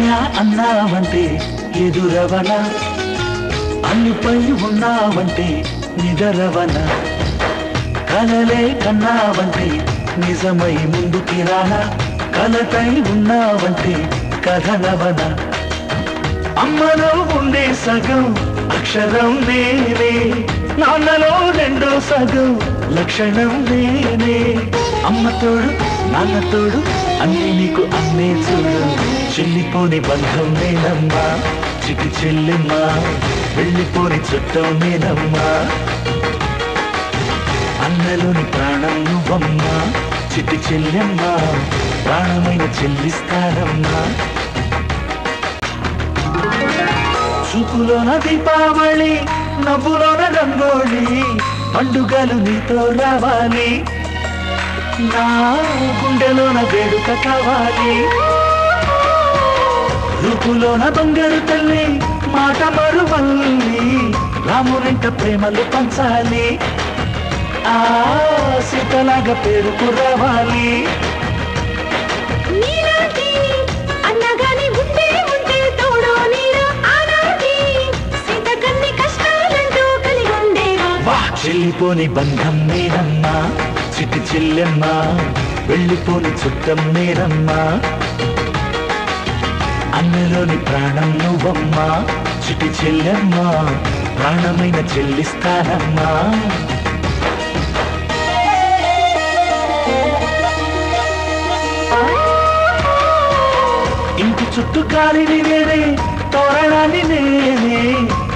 అన్నయ్య అన్నావంటే ఎదురవన, అల్లుపై ఉన్నావంటే నిదరవన, కలలే కన్నావంటే నిజమై ముందుకి రానా, కలతై ఉన్నావంటే కథనవన. అమ్మలో ఉండే సగం అక్షరం నేనే, నాన్నలో రెండో సగం లక్షణం నేనే. అమ్మ తోడు నాన్న తోడు అన్ని నీకు అన్నే చూడు, చెల్లిపోని బంధం నేనమ్మా చిటి చెల్లెమ్మా, వెళ్ళిపోని చుట్టం నేనమ్మా. అన్నలోని ప్రాణం నువ్వమ్మా చిటి చెల్లెమ్మా, ప్రాణమైన చెల్లిస్తానమ్మా. చూపులోన దీపావళి నవ్వులోన రంగోళి, పండుగలు నీతో రావాలి, నా గుండెలోన వేడుక కావాలి. రూపులోన బంగారు తల్లి మాట మరువల్లి, రామునింట ప్రేమలు పంచాలి, ఆ సీతలాగా పేరుకు రావాలి. చెల్లిపోని బంధం నేనమ్మా చిటి చెల్లెమ్మా, వెళ్ళిపోని చుట్టం నేనమ్మా. అన్నలోని ప్రాణం నువ్వమ్మా చిటి చెల్లెమ్మా, ప్రాణమైన చెల్లిస్తానమ్మా. ఇంటి చుట్టూ గాలిని నేనే, తోరణాన్ని నేనే,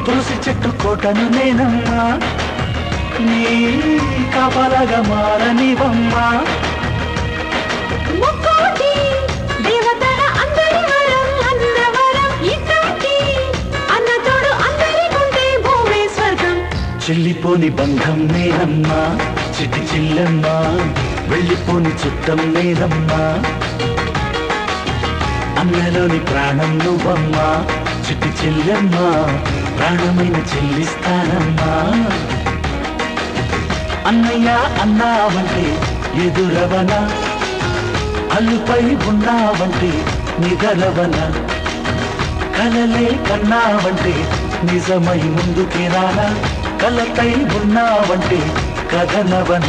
తులసి చెట్టు కోటను నేనమ్మా, నీ కాపలాగా మారనివమ్మా. చెల్లిపోని బంధం నేనమ్మా చిటి చెల్లెమ్మా, వెళ్ళిపోని చుట్టం నేనమ్మా. అన్నలోని ప్రాణం నువ్వమ్మా చిటి చెల్లెమ్మా, ప్రాణమైన చెల్లిస్తానమ్మా. అన్నయ్య అన్నావంటే ఎదురవన, అల్లుపై ఉన్నావంటే నిదరవన, కలలే కన్నావంటే నిజమై ముందుకి రానా, కలతై ఉన్నావంటే కథనవన.